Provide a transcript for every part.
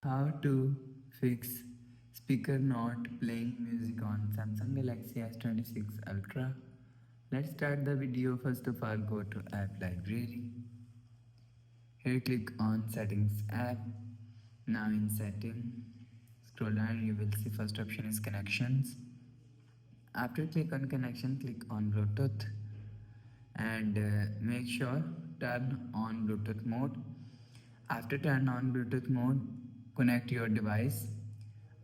How to fix speaker not playing music on Samsung Galaxy S26 Ultra. Let's start the video. First of all, go to App Library. Here click on Settings app. Now in Setting, scroll down, you will see first option is Connections. After click on Connection, click on Bluetooth and make sure turn on Bluetooth mode. After turn on Bluetooth mode, connect your device.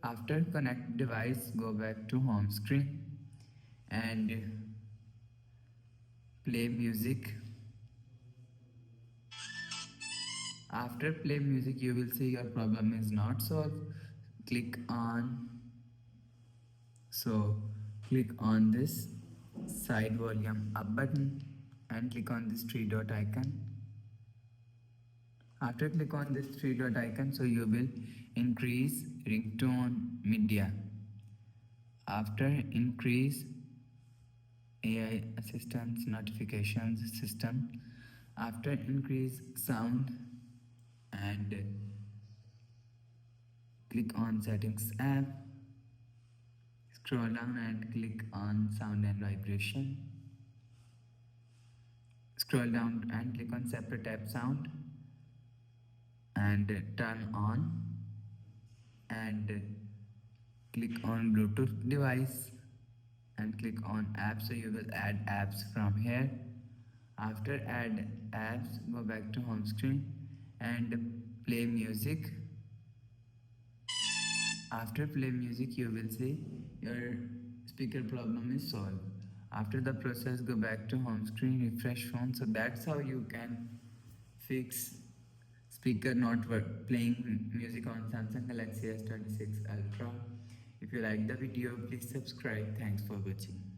After connect device, go back to home screen and play music. After play music, you will see your problem is not solved. Click on so click on this side volume up button and click on this three dot icon. After click on this three dot icon, so you will increase ringtone media. After increase AI assistance notifications system. After increase sound and click on settings app. Scroll down and click on sound and vibration. Scroll down and click on separate app sound and turn on and click on Bluetooth device and click on apps, so you will add apps from here. After add apps, go back to home screen and play music. After play music, you will see your speaker problem is solved. After the process, go back to home screen, refresh phone. So that's how you can fix speaker not playing music on Samsung Galaxy S26 Ultra. If you like the video, please subscribe. Thanks for watching.